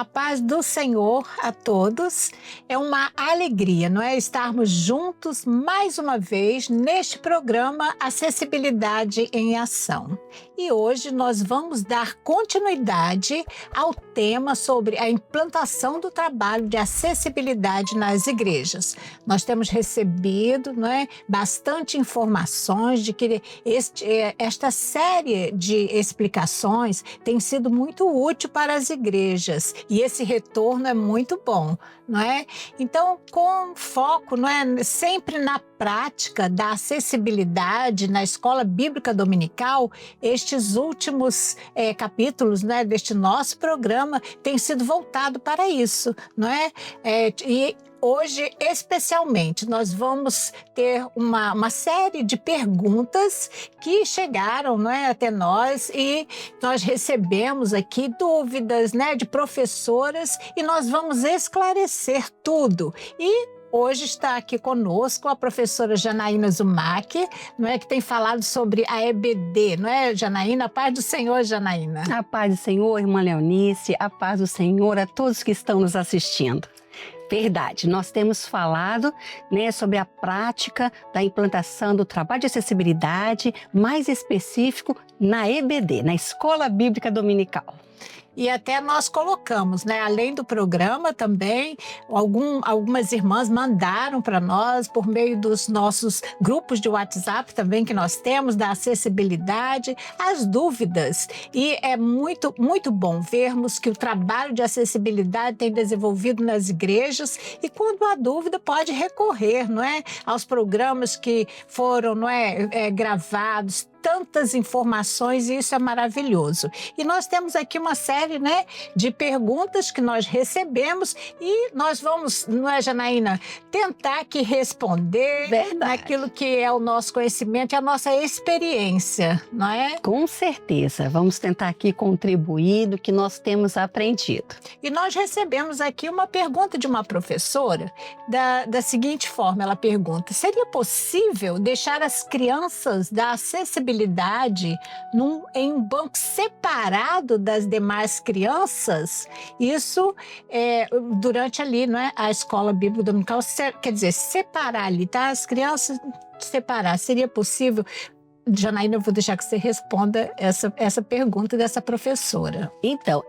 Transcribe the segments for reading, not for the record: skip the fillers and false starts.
A paz do Senhor a todos. É uma alegria, não é? Estarmos juntos mais uma vez neste programa Acessibilidade em Ação. E hoje nós vamos dar continuidade ao tema sobre a implantação do trabalho de acessibilidade nas igrejas. Nós temos recebido, não é, bastante informações de que esta série de explicações tem sido muito útil para as igrejas. E esse retorno é muito bom, não é? Então, com foco, não é, sempre na prática da acessibilidade na escola bíblica dominical, estes últimos capítulos, né, deste nosso programa têm sido voltados para isso, não é? E hoje, especialmente, nós vamos ter uma série de perguntas que chegaram, não é, até nós, e nós recebemos aqui dúvidas, né, de professoras, e nós vamos esclarecer tudo. E hoje está aqui conosco a professora Janaína Zumac, não é, que tem falado sobre a EBD, não é, Janaína? A paz do Senhor, Janaína. A paz do Senhor, irmã Leonice, a paz do Senhor a todos que estão nos assistindo. Verdade, nós temos falado, né, sobre a prática da implantação do trabalho de acessibilidade, mais específico na EBD, na Escola Bíblica Dominical. E até nós colocamos, né, além do programa também, algumas irmãs mandaram para nós, por meio dos nossos grupos de WhatsApp também que nós temos, da acessibilidade, as dúvidas. E é muito, muito bom vermos que o trabalho de acessibilidade tem desenvolvido nas igrejas, e quando há dúvida pode recorrer, não é, aos programas que foram, não é, gravados, tantas informações, e isso é maravilhoso. E nós temos aqui uma série, né, de perguntas que nós recebemos, e nós vamos, não é, Janaína, tentar aqui responder naquilo que é o nosso conhecimento e a nossa experiência, não é? Com certeza, vamos tentar aqui contribuir do que nós temos aprendido. E nós recebemos aqui uma pergunta de uma professora da seguinte forma, ela pergunta: seria possível deixar as crianças da acessibilidade em um banco separado das demais crianças? Isso durante ali, não é, a escola bíblica dominical, quer dizer, separar ali, tá? As crianças separar, seria possível? Janaína, eu vou deixar que você responda essa pergunta dessa professora. Então,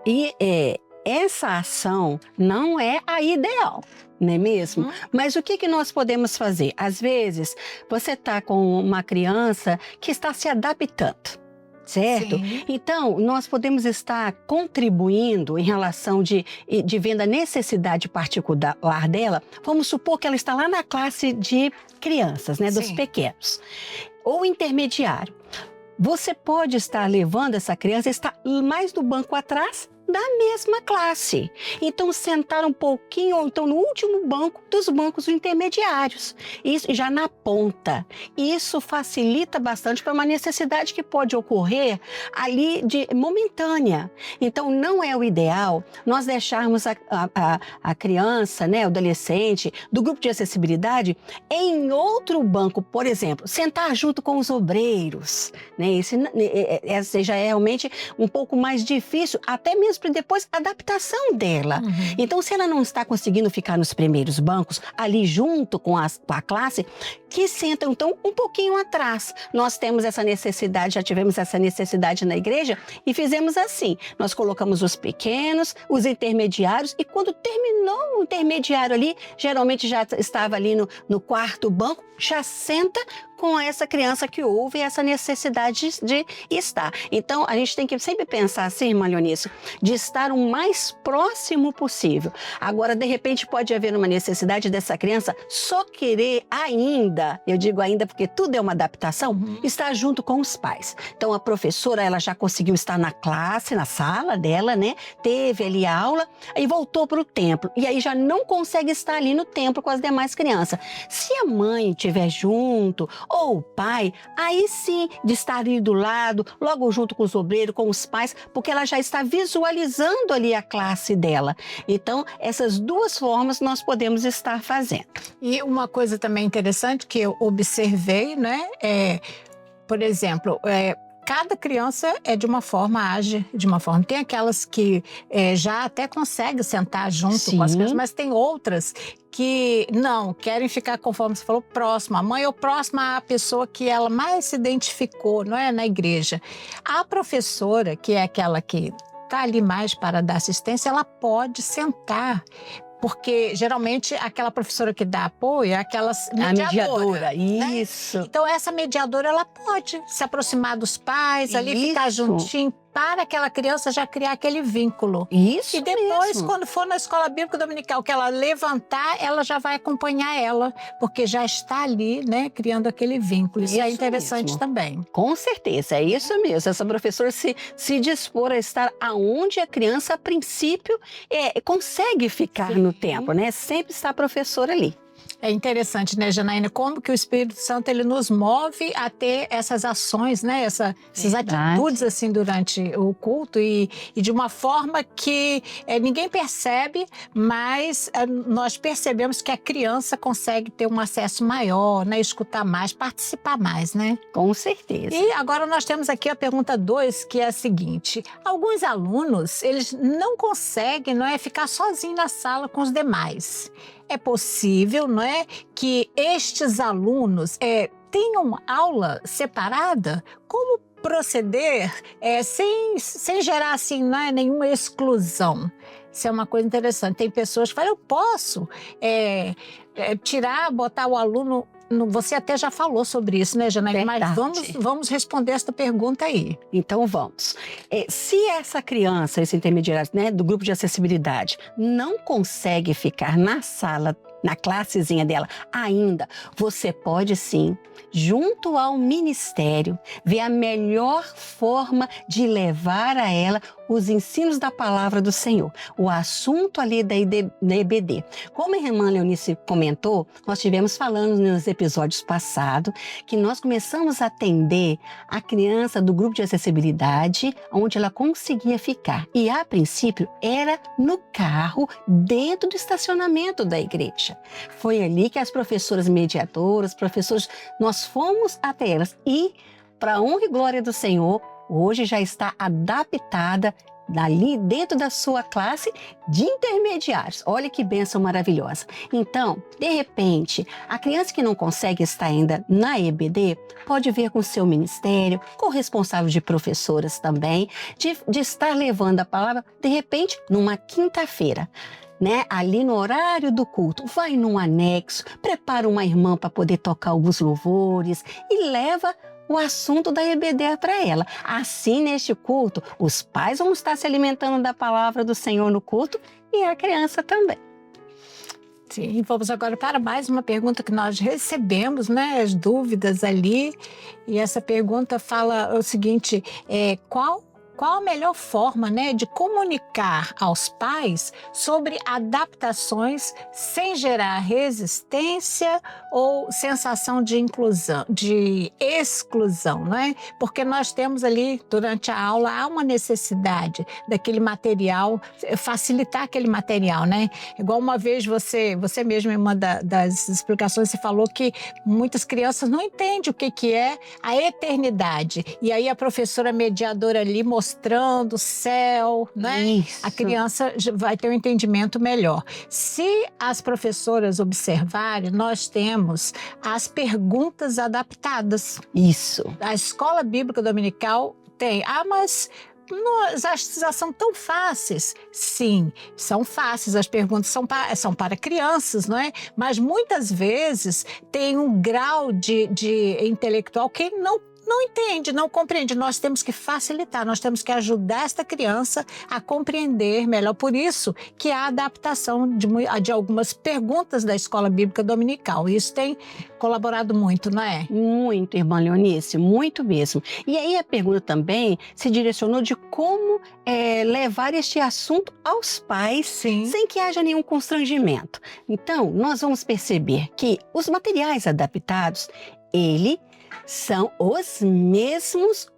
essa ação não é a ideal, não é mesmo? Mas o que nós podemos fazer? Às vezes, você está com uma criança que está se adaptando, certo? Sim. Então, nós podemos estar contribuindo em relação de vendo a necessidade particular dela. Vamos supor que ela está lá na classe de crianças, né, dos pequenos, ou intermediário. Você pode estar levando essa criança, está mais do banco atrás da mesma classe. Então, sentar um pouquinho, ou então no último banco dos bancos intermediários. Isso já na ponta. Isso facilita bastante para uma necessidade que pode ocorrer ali momentânea. Então, não é o ideal nós deixarmos a criança, né, o adolescente, do grupo de acessibilidade em outro banco, por exemplo, sentar junto com os obreiros, né? Esse já é realmente um pouco mais difícil, até mesmo para depois a adaptação dela. Então, se ela não está conseguindo ficar nos primeiros bancos, ali junto com a classe, que senta então um pouquinho atrás. Nós temos essa necessidade, já tivemos essa necessidade na igreja e fizemos assim. Nós colocamos os pequenos, os intermediários, e quando terminou o intermediário ali, geralmente já estava ali no quarto banco, já senta com essa criança que houve essa necessidade de estar. Então, a gente tem que sempre pensar assim, irmã Leonice, de estar o mais próximo possível. Agora, de repente, pode haver uma necessidade dessa criança só querer ainda, eu digo ainda porque tudo é uma adaptação, estar junto com os pais. Então, a professora, ela já conseguiu estar na classe, na sala dela, né? Teve ali a aula e voltou para o templo. E aí já não consegue estar ali no templo com as demais crianças. Se a mãe estiver junto, ou o pai, aí sim, de estar ali do lado, logo junto com os obreiros, com os pais, porque ela já está visualizando ali a classe dela. Então, essas duas formas nós podemos estar fazendo. E uma coisa também interessante que eu observei, né, por exemplo, cada criança é de uma forma, age de uma forma. Tem aquelas que já até conseguem sentar junto com as crianças, mas tem outras que não, querem ficar, conforme você falou, próxima. A mãe ou próxima à pessoa que ela mais se identificou, não é? Na igreja. A professora, que é aquela que está ali mais para dar assistência, ela pode sentar. Porque, geralmente, aquela professora que dá apoio é aquela mediadora. Né? Isso. Então, essa mediadora, ela pode se aproximar dos pais, ali ficar juntinho, para aquela criança já criar aquele vínculo. Isso E depois, mesmo. quando for na escola bíblica dominical, que ela levantar, ela já vai acompanhar ela, porque já está ali, né, criando aquele vínculo. Isso é interessante mesmo. Também. Com certeza, é isso mesmo. Essa professora se dispor a estar aonde a criança, a princípio, consegue ficar no tempo, né? Sempre está a professora ali. É interessante, né, Janaína, como que o Espírito Santo ele nos move a ter essas ações, né, essas atitudes assim durante o culto e de uma forma que ninguém percebe, mas nós percebemos que a criança consegue ter um acesso maior, né, escutar mais, participar mais, né? Com certeza. E agora nós temos aqui a pergunta 2, que é a seguinte: alguns alunos, eles não conseguem, não é, ficar sozinhos na sala com os demais. É possível, não é, que estes alunos tenham aula separada? Como proceder sem gerar assim, não é, nenhuma exclusão? Isso é uma coisa interessante. Tem pessoas que falam, eu posso botar o aluno... Você até já falou sobre isso, né, Janaína? Mas vamos responder esta pergunta aí. Então vamos. Se essa criança, esse intermediário, né, do grupo de acessibilidade, não consegue ficar na sala, na classezinha dela ainda, você pode sim, junto ao ministério, ver a melhor forma de levar a ela os ensinos da palavra do Senhor, o assunto ali da EBD. Como a irmã Leonice comentou, nós estivemos falando nos episódios passados que nós começamos a atender a criança do grupo de acessibilidade, onde ela conseguia ficar. E a princípio era no carro, dentro do estacionamento da igreja. Foi ali que as professoras mediadoras, professores, nós fomos até elas e, para a honra e glória do Senhor, hoje já está adaptada ali dentro da sua classe de intermediários. Olha que bênção maravilhosa. Então, de repente, a criança que não consegue estar ainda na EBD pode ver com o seu ministério, com o responsável de professoras também, de estar levando a palavra, de repente, numa quinta-feira. Né? Ali no horário do culto, vai num anexo, prepara uma irmã para poder tocar alguns louvores e leva o assunto da EBD para ela. Assim, neste culto, os pais vão estar se alimentando da palavra do Senhor no culto e a criança também. Sim, vamos agora para mais uma pergunta que nós recebemos, né? As dúvidas ali. E essa pergunta fala o seguinte: qual a melhor forma, né, de comunicar aos pais sobre adaptações sem gerar resistência ou sensação de exclusão, não é? Porque nós temos ali, durante a aula, há uma necessidade daquele material, facilitar aquele material, né? Igual uma vez você mesmo em uma das explicações, você falou que muitas crianças não entendem o que é a eternidade. E aí a professora mediadora ali mostrando o céu, né? Isso. A criança vai ter um entendimento melhor. Se as professoras observarem, nós temos as perguntas adaptadas. Isso. A escola bíblica dominical tem. Mas já são tão fáceis. Sim, são fáceis. As perguntas são para crianças, não é? Mas muitas vezes tem um grau de intelectual que não entende, não compreende. Nós temos que facilitar, nós temos que ajudar esta criança a compreender melhor. Por isso que há a adaptação de algumas perguntas da Escola Bíblica Dominical. Isso tem colaborado muito, não é? Muito, irmã Leonice, muito mesmo. E aí a pergunta também se direcionou de como levar este assunto aos pais, sim, sem que haja nenhum constrangimento. Então, nós vamos perceber que os materiais adaptados, são os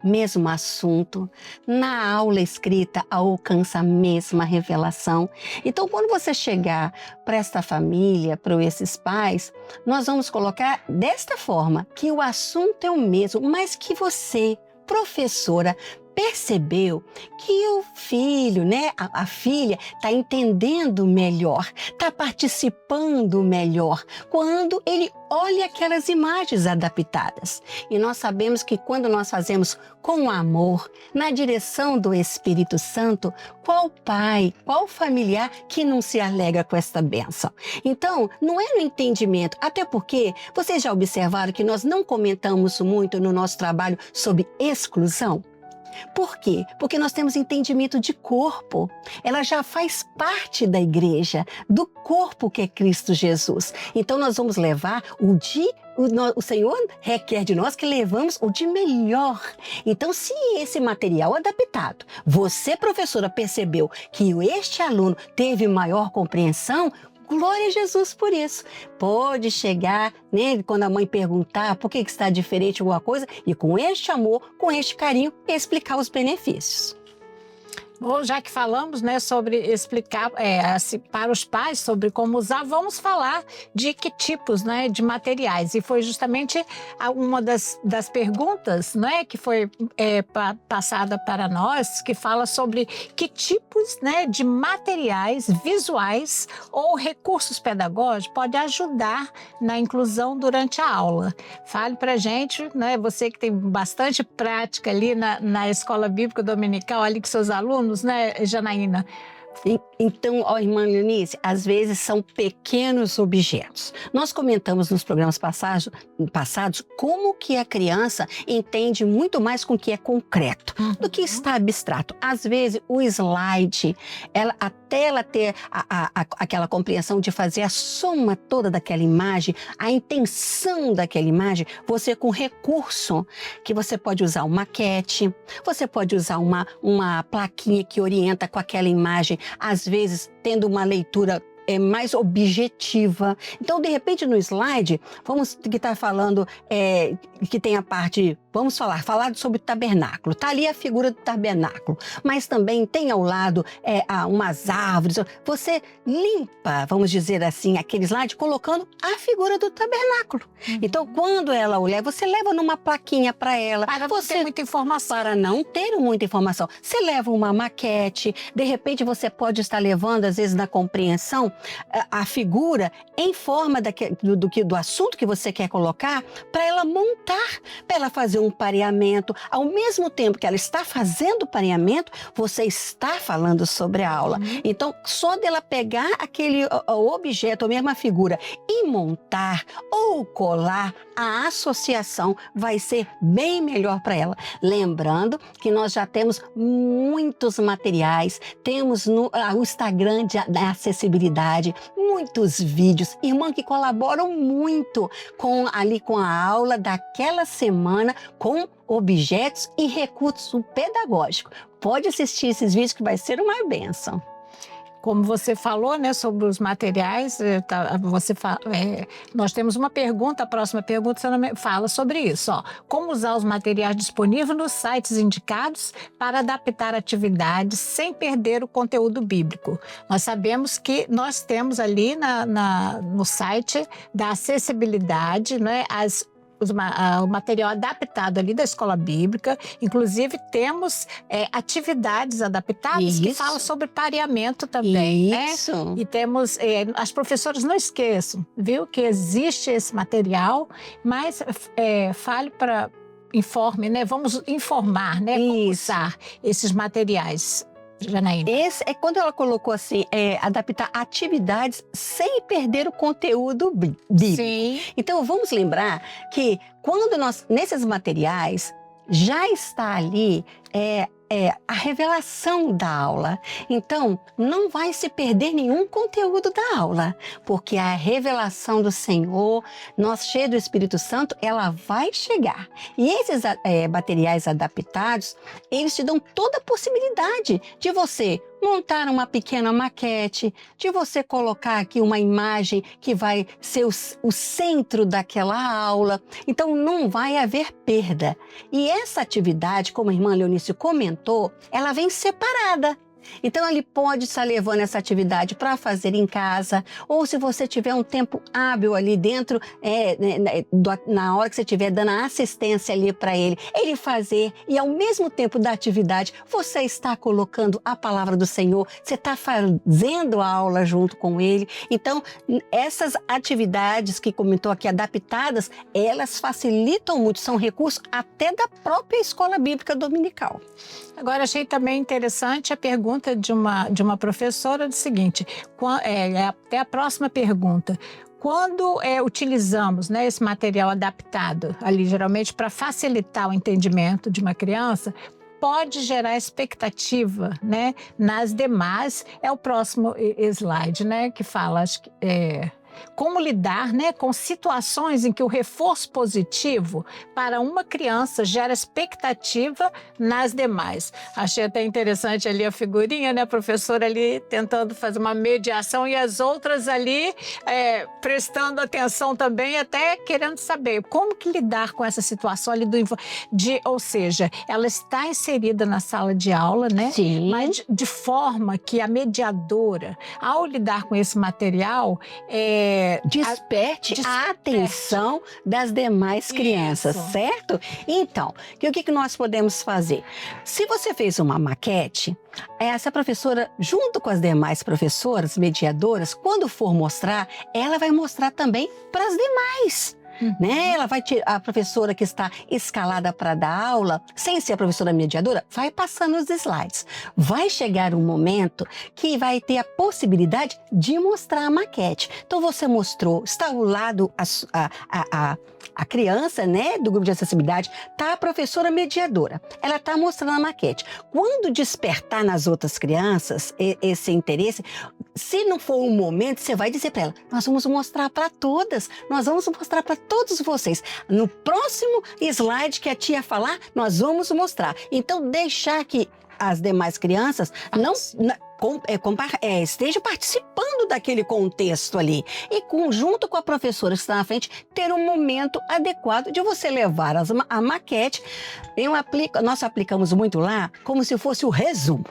mesmo assunto. Na aula escrita alcança a mesma revelação. Então, quando você chegar para esta família, para esses pais, nós vamos colocar desta forma, que o assunto é o mesmo, mas que você, professora percebeu que o filho, né, a filha, está entendendo melhor, está participando melhor quando ele olha aquelas imagens adaptadas. E nós sabemos que quando nós fazemos com amor, na direção do Espírito Santo, qual pai, qual familiar que não se alegra com esta bênção? Então, não é no entendimento, até porque vocês já observaram que nós não comentamos muito no nosso trabalho sobre exclusão? Por quê? Porque nós temos entendimento de corpo. Ela já faz parte da igreja, do corpo que é Cristo Jesus. Então nós vamos levar o Senhor requer de nós que levamos o de melhor. Então, se esse material adaptado, você, professora, percebeu que este aluno teve maior compreensão, glória a Jesus por isso. Pode chegar, né, quando a mãe perguntar por que está diferente alguma coisa, e com este amor, com este carinho, explicar os benefícios. Bom, já que falamos, né, sobre explicar para os pais sobre como usar, vamos falar de que tipos, né, de materiais. E foi justamente uma das perguntas, né, que foi passada para nós, que fala sobre que tipos, né, de materiais visuais ou recursos pedagógicos pode ajudar na inclusão durante a aula. Fale para a gente, né, você que tem bastante prática ali na Escola Bíblica Dominical, ali com seus alunos, né, Janaína? Então, irmã Leonice, às vezes são pequenos objetos. Nós comentamos nos programas passados como que a criança entende muito mais com o que é concreto do que está abstrato. Às vezes, o slide, até ela ter aquela compreensão de fazer a soma toda daquela imagem, a intenção daquela imagem, você com recurso, que você pode usar uma maquete, você pode usar uma plaquinha que orienta com aquela imagem, às vezes tendo uma leitura mais objetiva. Então, de repente, no slide, vamos que está falando que tem a parte, vamos falar sobre o tabernáculo. Está ali a figura do tabernáculo, mas também tem ao lado umas árvores. Você limpa, vamos dizer assim, aquele slide colocando a figura do tabernáculo. Então, quando ela olhar, você leva numa plaquinha para ela. Para não ter muita informação. Para não ter muita informação. Você leva uma maquete, de repente você pode estar levando, às vezes, na compreensão, a figura em forma do assunto que você quer colocar, para ela montar, para ela fazer um pareamento. Ao mesmo tempo que ela está fazendo o pareamento, você está falando sobre a aula. Então, só dela pegar aquele objeto, ou mesmo a figura, e montar ou colar, a associação vai ser bem melhor para ela. Lembrando que nós já temos muitos materiais, temos no Instagram da acessibilidade, muitos vídeos, irmã, que colaboram muito com a aula daquela semana, com objetos e recursos pedagógicos. Pode assistir esses vídeos que vai ser uma bênção. Como você falou, né, sobre os materiais, nós temos uma pergunta, a próxima pergunta fala sobre isso. Como usar os materiais disponíveis nos sites indicados para adaptar atividades sem perder o conteúdo bíblico. Nós sabemos que nós temos ali no site da acessibilidade, né, o material adaptado ali da escola bíblica. Inclusive, temos atividades adaptadas que falam sobre pareamento também. Isso. Né? E temos, as professoras não esqueçam, viu, que existe esse material, mas informe, né? Vamos informar, né? Como usar esses materiais. Janaína. Esse é quando ela colocou assim, adaptar atividades sem perder o conteúdo bíblico. Sim. Então, vamos lembrar que quando nesses materiais, já está ali a revelação da aula. Então, não vai se perder nenhum conteúdo da aula, porque a revelação do Senhor, nós cheios do Espírito Santo, ela vai chegar. E esses materiais adaptados, eles te dão toda a possibilidade de você montar uma pequena maquete, de você colocar aqui uma imagem que vai ser o centro daquela aula. Então, não vai haver perda. E essa atividade, como a irmã Leonice comentou, ela vem separada. Então, ele pode estar levando essa atividade para fazer em casa, ou se você tiver um tempo hábil ali dentro, na hora que você estiver dando a assistência ali para ele fazer, e ao mesmo tempo da atividade, você está colocando a palavra do Senhor, você está fazendo a aula junto com ele. Então, essas atividades que comentou aqui, adaptadas, elas facilitam muito, são recursos até da própria escola bíblica dominical. Agora, achei também interessante a pergunta de uma professora do seguinte, até a próxima pergunta. Quando utilizamos, né, esse material adaptado, ali geralmente para facilitar o entendimento de uma criança, pode gerar expectativa, né, nas demais. É o próximo slide, né, que fala, acho que como lidar, né, com situações em que o reforço positivo para uma criança gera expectativa nas demais. Achei até interessante ali a figurinha, né, a professora ali tentando fazer uma mediação e as outras ali prestando atenção também, até querendo saber como que lidar com essa situação ali ou seja, ela está inserida na sala de aula, né? Sim. Mas de forma que a mediadora, ao lidar com esse material, desperte a atenção das demais crianças, Isso. certo? Então, o que nós podemos fazer? Se você fez uma maquete, essa professora, junto com as demais professoras, mediadoras, quando for mostrar, ela vai mostrar também para as demais. Né? A professora que está escalada para dar aula, sem ser a professora mediadora, vai passando os slides. Vai chegar um momento que vai ter a possibilidade de mostrar a maquete. Então você mostrou, está ao lado a criança, né, do grupo de acessibilidade, está a professora mediadora. Ela está mostrando a maquete. Quando despertar nas outras crianças esse interesse, se não for um momento, você vai dizer para ela, nós vamos mostrar para todas, nós vamos mostrar para todos vocês. No próximo slide que a tia falar, nós vamos mostrar. Então, deixar que as demais crianças estejam participando daquele contexto ali. E junto com a professora que está na frente, ter um momento adequado de você levar a maquete. Nós aplicamos muito lá como se fosse o resumo.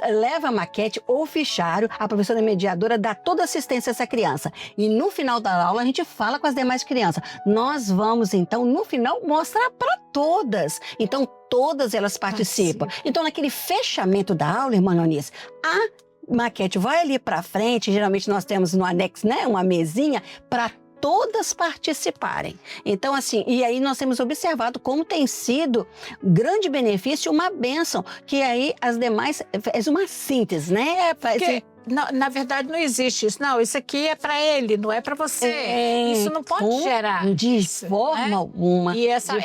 Leva a maquete ou fichário, a professora mediadora dá toda a assistência a essa criança. E no final da aula a gente fala com as demais crianças. Nós vamos então, no final, mostrar para todas. Então, todas elas participam. Então, naquele fechamento da aula, irmã Eunice, a maquete vai ali para frente. Geralmente nós temos no anexo, né, uma mesinha para todas participarem. Então, assim, e aí nós temos observado como tem sido grande benefício, uma bênção, que aí as demais faz uma síntese, né? Na verdade, não existe isso. Não, isso aqui é para ele, não é para você. Isso não pode gerar. De isso, forma né? alguma. E essa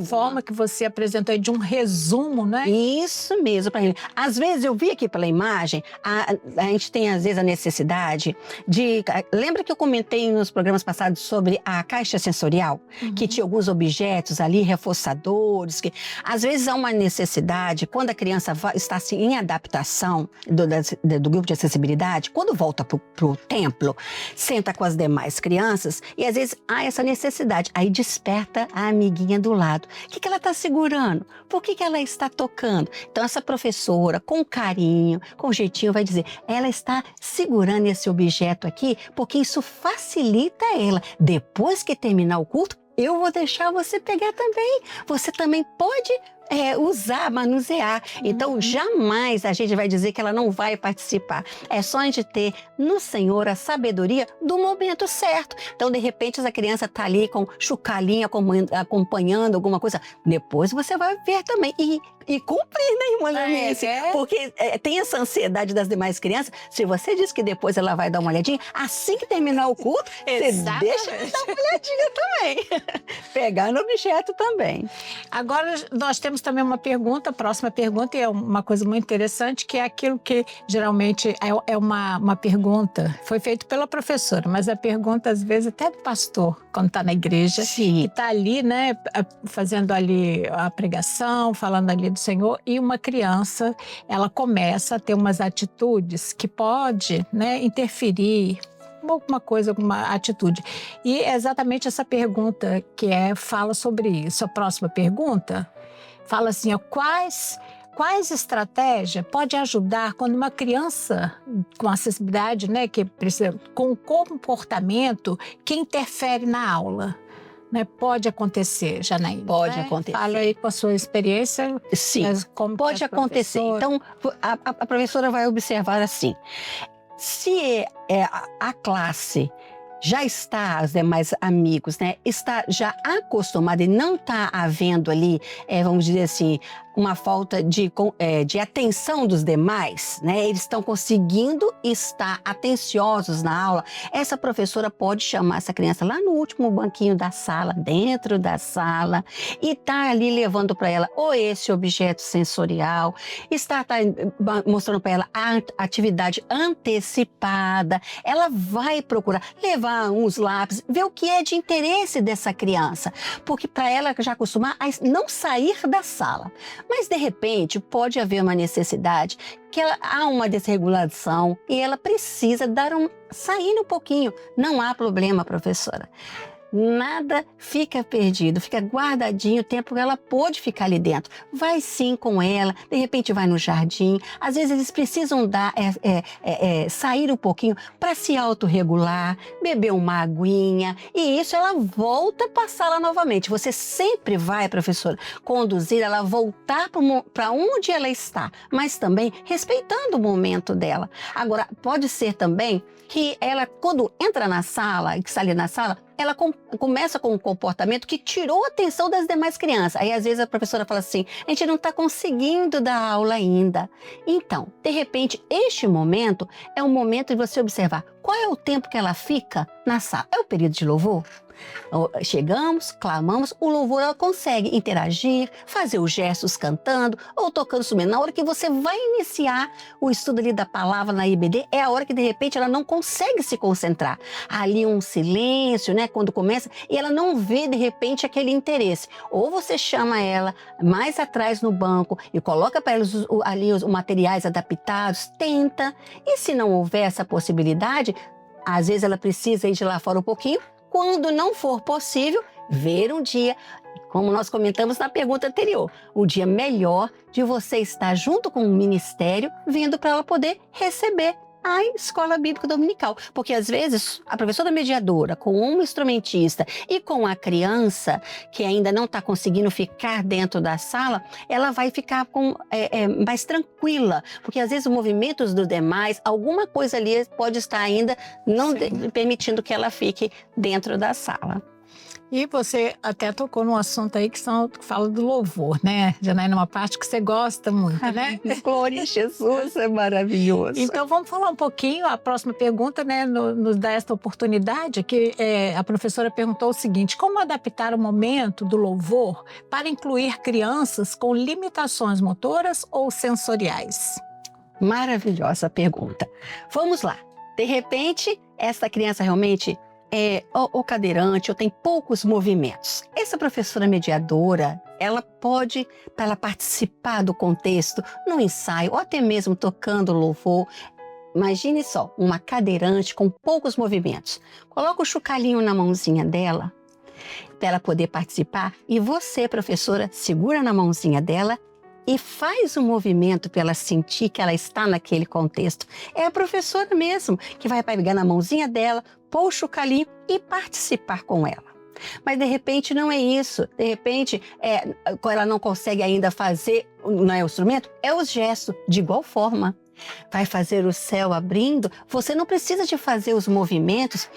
forma que você apresentou aí de um resumo, né? Isso mesmo, para ele. Às vezes, eu vi aqui pela imagem, a gente tem às vezes a necessidade de... Lembra que eu comentei nos programas passados sobre a caixa sensorial? Que tinha alguns objetos ali, reforçadores, que às vezes há uma necessidade, quando a criança está assim, em adaptação do grupo de acessibilidade, quando volta pro templo, senta com as demais crianças e às vezes há essa necessidade. Aí desperta a amiguinha do lado. O que ela está segurando? Por que ela está tocando? Então essa professora, com carinho, com jeitinho, vai dizer, ela está segurando esse objeto aqui porque isso facilita ela. Depois que terminar o culto, eu vou deixar você pegar também. Você também pode usar, manusear. Então, jamais a gente vai dizer que ela não vai participar. É só a gente ter no Senhor a sabedoria do momento certo. Então, de repente, essa criança está ali com chucalinha acompanhando alguma coisa. Depois você vai ver também. E cumprir, né, irmã Eunice? Porque tem essa ansiedade das demais crianças. Se você diz que depois ela vai dar uma olhadinha, assim que terminar o culto, você deixa ela dar uma olhadinha também. Pegar no objeto também. Agora, nós temos também uma pergunta, próxima pergunta, e é uma coisa muito interessante, que é aquilo que geralmente é uma pergunta, foi feito pela professora, mas a pergunta às vezes até do pastor, quando está na igreja, que está ali, né, fazendo ali a pregação, falando ali do Senhor, e uma criança, ela começa a ter umas atitudes que pode, né, interferir, alguma coisa, alguma atitude. E é exatamente essa pergunta fala sobre isso. A próxima pergunta fala assim, quais quais estratégias pode ajudar quando uma criança com acessibilidade, né, que precisa, com comportamento que interfere na aula? Né? Pode acontecer, Janaína. Pode acontecer. Fala aí com a sua experiência. Sim, pode acontecer. Então, a professora vai observar assim, se a classe já está, os demais amigos, né, está já acostumada e não está havendo ali, vamos dizer assim, uma falta de atenção dos demais, né? Eles estão conseguindo estar atenciosos na aula. Essa professora pode chamar essa criança lá no último banquinho da sala, dentro da sala, e tá ali levando para ela ou esse objeto sensorial, está mostrando para ela a atividade antecipada. Ela vai procurar levar uns lápis, ver o que é de interesse dessa criança, porque para ela já acostumar a não sair da sala. Mas, de repente, pode haver uma necessidade que há uma desregulação e ela precisa sair um pouquinho. Não há problema, professora. Nada fica perdido, fica guardadinho o tempo que ela pôde ficar ali dentro. Vai sim com ela, de repente vai no jardim. Às vezes eles precisam sair um pouquinho para se autorregular, beber uma aguinha, e isso ela volta para a sala novamente. Você sempre vai, professora, conduzir ela a voltar para onde ela está, mas também respeitando o momento dela. Agora, pode ser também que ela, quando entra na sala, que está ali na sala, ela começa com um comportamento que tirou a atenção das demais crianças. Aí, às vezes, a professora fala assim, a gente não está conseguindo dar aula ainda. Então, de repente, este momento é um momento de você observar qual é o tempo que ela fica na sala. É o período de louvor? Chegamos, clamamos, o louvor ela consegue interagir, fazer os gestos cantando ou tocando instrumento. Na hora que você vai iniciar o estudo ali da palavra na IBD, é a hora que de repente ela não consegue se concentrar. Ali um silêncio, né, quando começa, e ela não vê de repente aquele interesse. Ou você chama ela mais atrás no banco e coloca para ela ali os materiais adaptados, tenta. E se não houver essa possibilidade, às vezes ela precisa ir de lá fora um pouquinho. Quando não for possível, ver um dia, como nós comentamos na pergunta anterior, o dia melhor de você estar junto com o ministério, vindo para ela poder receber a escola bíblica dominical. Porque às vezes a professora mediadora, com um instrumentista e com a criança que ainda não está conseguindo ficar dentro da sala, ela vai ficar mais tranquila. Porque às vezes os movimentos dos demais, alguma coisa ali pode estar ainda não permitindo que ela fique dentro da sala. E você até tocou num assunto aí que fala do louvor, né, Janaína? Uma parte que você gosta muito, né? Glória a Jesus, é maravilhoso. Então vamos falar um pouquinho, a próxima pergunta, né, nos dá esta oportunidade, que a professora perguntou o seguinte: como adaptar o momento do louvor para incluir crianças com limitações motoras ou sensoriais? Maravilhosa pergunta. Vamos lá. De repente, essa criança realmente ou cadeirante, ou tem poucos movimentos. Essa professora mediadora, ela pode, para ela participar do contexto, no ensaio, ou até mesmo tocando louvor. Imagine só, uma cadeirante com poucos movimentos. Coloca o chocalhinho na mãozinha dela, para ela poder participar, e você, professora, segura na mãozinha dela e faz um movimento para ela sentir que ela está naquele contexto. É a professora mesmo que vai pegar na mãozinha dela, pôr o chocalhinho e participar com ela. Mas de repente não é isso. De repente, ela não consegue ainda fazer, não é o instrumento, é os gestos, de igual forma. Vai fazer o céu abrindo, você não precisa de fazer os movimentos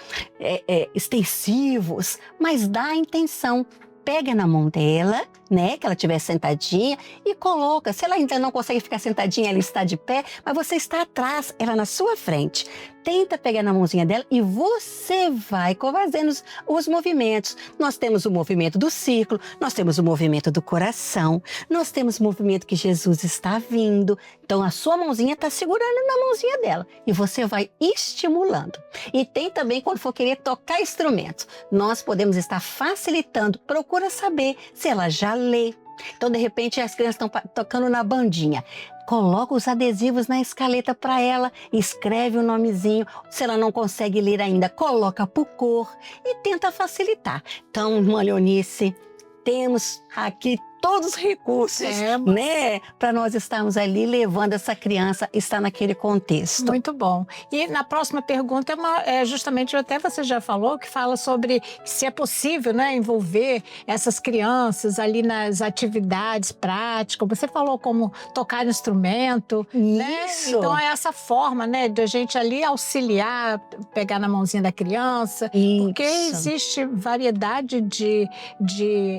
extensivos, mas dá a intenção. Pega na mão dela, né, que ela estiver sentadinha, e coloca. Se ela ainda não consegue ficar sentadinha, ela está de pé, mas você está atrás, ela na sua frente. Tenta pegar na mãozinha dela e você vai fazendo os movimentos. Nós temos o movimento do círculo, nós temos o movimento do coração, nós temos o movimento que Jesus está vindo. Então a sua mãozinha está segurando na mãozinha dela e você vai estimulando. E tem também quando for querer tocar instrumento. Nós podemos estar facilitando. Procura saber se ela já lê. Então, de repente, as crianças estão tocando na bandinha. Coloca os adesivos na escaleta para ela, escreve o nomezinho. Se ela não consegue ler ainda, coloca por cor e tenta facilitar. Então, irmã Leonice, temos aqui todos os recursos, né? Para nós estarmos ali levando essa criança a estar naquele contexto. Muito bom. E na próxima pergunta é justamente, até você já falou, que fala sobre se é possível, né, envolver essas crianças ali nas atividades práticas. Você falou como tocar instrumento, né? Então é essa forma, né, de a gente ali auxiliar, pegar na mãozinha da criança, porque existe variedade de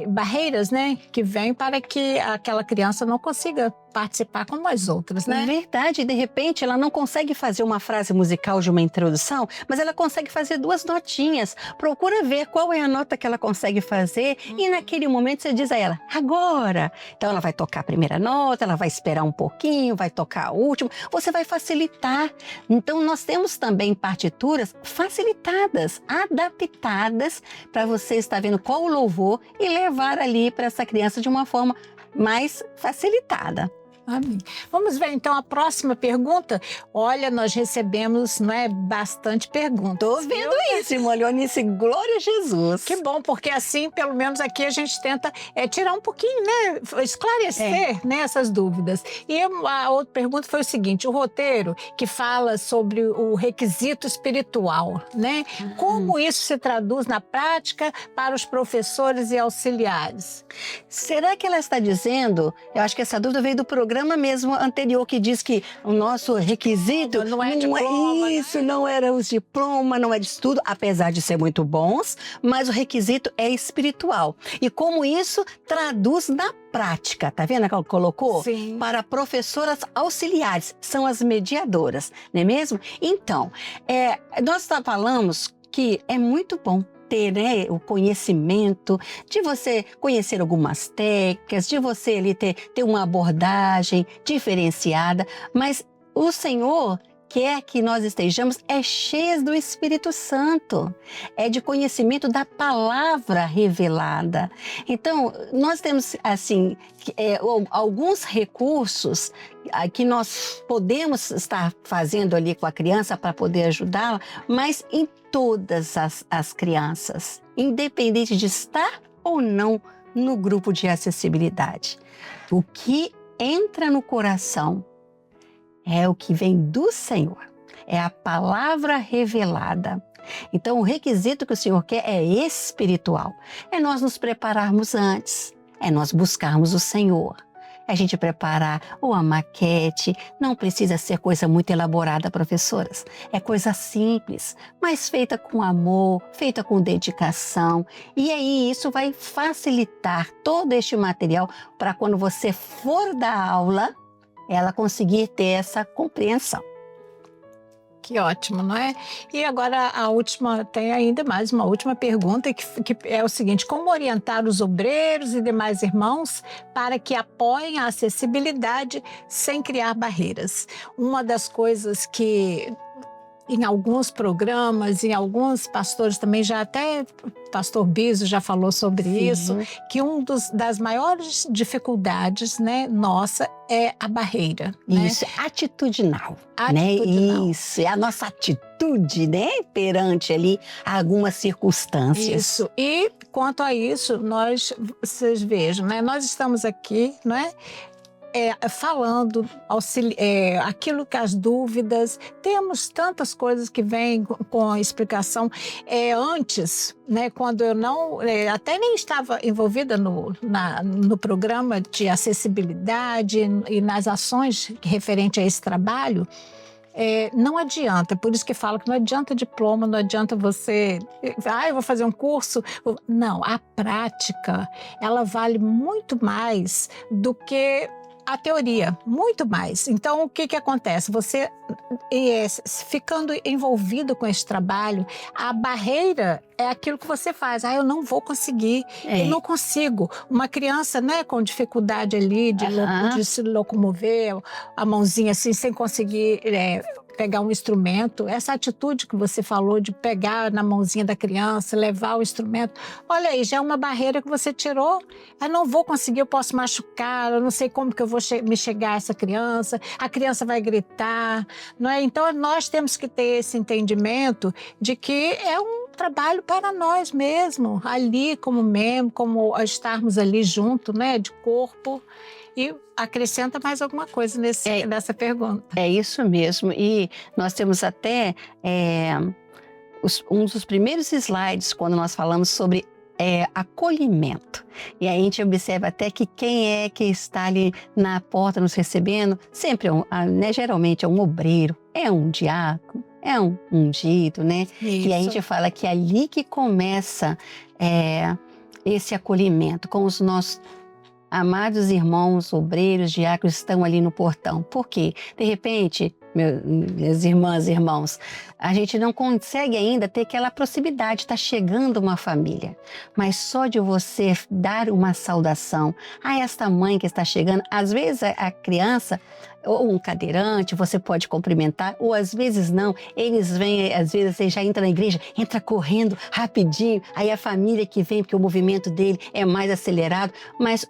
barreiras, né, que vêm para que aquela criança não consiga participar como as outras, né? Verdade, de repente ela não consegue fazer uma frase musical de uma introdução, mas ela consegue fazer 2 notinhas. Procura ver qual é a nota que ela consegue fazer e naquele momento você diz a ela, agora! Então ela vai tocar a primeira nota, ela vai esperar um pouquinho, vai tocar a última, você vai facilitar. Então nós temos também partituras facilitadas, adaptadas para você estar vendo qual o louvor e levar ali para essa criança de uma forma mais facilitada. Amém. Vamos ver então a próxima pergunta. Olha, nós recebemos, não é, bastante perguntas. Tô vendo isso, irmã Leonice, glória a Jesus. Que bom, porque assim, pelo menos aqui a gente tenta tirar um pouquinho, né, esclarecer né, essas dúvidas. E a outra pergunta foi o seguinte, o roteiro que fala sobre o requisito espiritual, né? Como isso se traduz na prática para os professores e auxiliares? Será que ela está dizendo, eu acho que essa dúvida veio do programa mesmo anterior, que diz que o nosso requisito não é diploma, isso, não era os diploma, não é de estudo, apesar de ser muito bons, mas o requisito é espiritual. E como isso traduz na prática, tá vendo que ela colocou? Sim. Para professoras auxiliares, são as mediadoras, não é mesmo? Então, nós falamos que é muito bom ter o conhecimento, de você conhecer algumas técnicas, de você ali ter uma abordagem diferenciada, mas o Senhor quer que nós estejamos cheias do Espírito Santo, de conhecimento da palavra revelada. Então, nós temos, assim, alguns recursos que nós podemos estar fazendo ali com a criança para poder ajudá-la, mas em todas as crianças, independente de estar ou não no grupo de acessibilidade. O que entra no coração é o que vem do Senhor, é a palavra revelada. Então, o requisito que o Senhor quer é espiritual, é nós nos prepararmos antes, é nós buscarmos o Senhor. A gente preparar a maquete, não precisa ser coisa muito elaborada, professoras. É coisa simples, mas feita com amor, feita com dedicação. E aí isso vai facilitar todo este material para quando você for dar aula, ela conseguir ter essa compreensão. Que ótimo, não é? E agora a última, tem ainda mais uma última pergunta que é o seguinte, como orientar os obreiros e demais irmãos para que apoiem a acessibilidade sem criar barreiras? Uma das coisas que em alguns programas, em alguns pastores também, já até pastor Biso já falou sobre isso, que das maiores dificuldades, né, nossa, é a barreira. Isso, né? Atitudinal. Atitudinal. Né? Isso, é a nossa atitude, né, perante ali algumas circunstâncias. Isso, e quanto a isso, vocês vejam, né, nós estamos aqui, não é? Falando aquilo que as dúvidas, temos tantas coisas que vêm com a explicação. Antes, né, quando eu não, até nem estava envolvida no programa de acessibilidade e nas ações referente a esse trabalho, não adianta, por isso que falo que não adianta diploma, não adianta você, eu vou fazer um curso. Não, a prática, ela vale muito mais do que a teoria, muito mais. Então, o que acontece? Você, ficando envolvido com esse trabalho, a barreira é aquilo que você faz. Eu não vou conseguir, eu não consigo. Uma criança, né, com dificuldade ali de se locomover, a mãozinha assim, sem conseguir pegar um instrumento, essa atitude que você falou de pegar na mãozinha da criança, levar o instrumento, olha aí, já é uma barreira que você tirou. Eu não vou conseguir, eu posso machucar, eu não sei como que eu vou me chegar a essa criança, a criança vai gritar, não é? Então, nós temos que ter esse entendimento de que trabalho para nós mesmos, ali como membro, como estarmos ali junto, né, de corpo. E acrescenta mais alguma coisa nessa pergunta. É isso mesmo. E nós temos até um dos primeiros slides quando nós falamos sobre acolhimento. E aí a gente observa até que quem é que está ali na porta nos recebendo, sempre geralmente é um obreiro, é um diácono, é um ungido, né? Isso. E a gente fala que é ali que começa esse acolhimento com os nossos amados irmãos, obreiros, diáconos estão ali no portão. Por quê? De repente, minhas irmãs e irmãos, a gente não consegue ainda ter aquela proximidade, está chegando uma família. Mas só de você dar uma saudação a esta mãe que está chegando, às vezes a criança ou um cadeirante, você pode cumprimentar, ou às vezes não, eles vêm, às vezes você já entra na igreja, entra correndo rapidinho, aí a família que vem, porque o movimento dele é mais acelerado, mas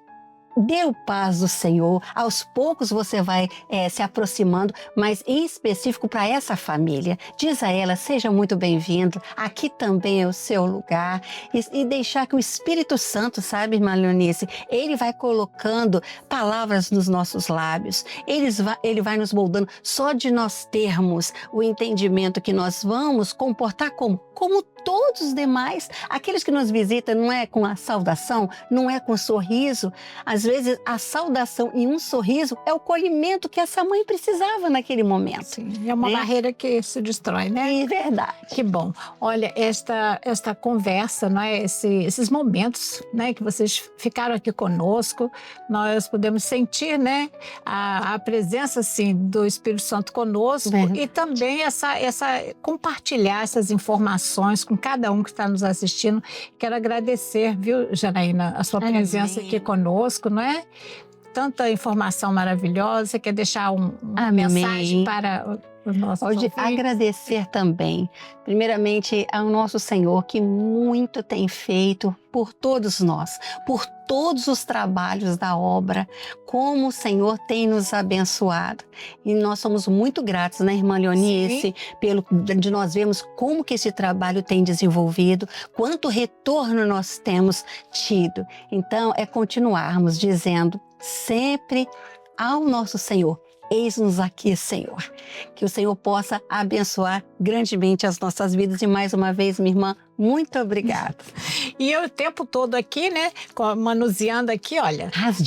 dê o paz do Senhor, aos poucos você vai se aproximando, mas em específico para essa família. Diz a ela, seja muito bem-vindo, aqui também é o seu lugar. E deixar que o Espírito Santo, sabe, irmã Leonice, ele vai colocando palavras nos nossos lábios, ele vai nos moldando, só de nós termos o entendimento que nós vamos comportar como todos os demais, aqueles que nos visitam, não é com a saudação, não é com sorriso. Às vezes a saudação e um sorriso é o colhimento que essa mãe precisava naquele momento. Sim, é uma barreira que se destrói, né? É verdade. Que bom. Olha, esta conversa, não é? Esses momentos, né, que vocês ficaram aqui conosco, nós podemos sentir, né, a presença, assim, do Espírito Santo conosco e também compartilhar essas informações com cada um que está nos assistindo. Quero agradecer, viu, Janaína, a sua presença aqui conosco, não é? Tanta informação maravilhosa. Você quer deixar uma mensagem para os nossos ouvintes? Agradecer também, primeiramente, ao nosso Senhor, que muito tem feito por todos nós, por todos os trabalhos da obra, como o Senhor tem nos abençoado. E nós somos muito gratos, né, irmã Leonice, de nós vermos como que esse trabalho tem desenvolvido, quanto retorno nós temos tido. Então, é continuarmos dizendo sempre ao nosso Senhor, eis-nos aqui, Senhor. Que o Senhor possa abençoar grandemente as nossas vidas. E mais uma vez, minha irmã, muito obrigada. E eu o tempo todo aqui, né, manuseando aqui, olha, as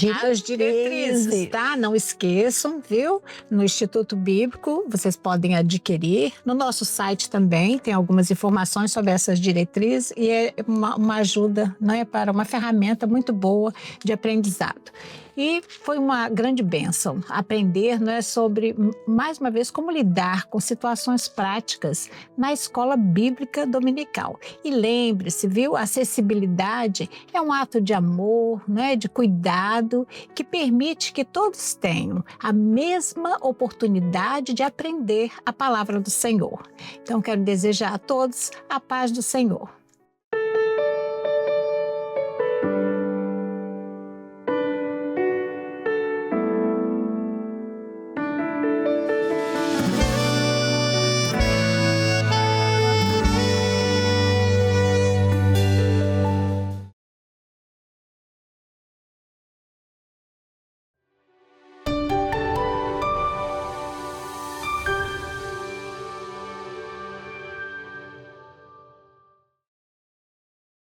diretrizes, tá? Não esqueçam, viu? No Instituto Bíblico, vocês podem adquirir. No nosso site também tem algumas informações sobre essas diretrizes e é uma ajuda, né, para uma ferramenta muito boa de aprendizado. E foi uma grande bênção aprender, né, sobre, mais uma vez, como lidar com situações práticas na escola bíblica dominical. E lembre-se, viu, a acessibilidade é um ato de amor, né, de cuidado, que permite que todos tenham a mesma oportunidade de aprender a palavra do Senhor. Então, quero desejar a todos a paz do Senhor.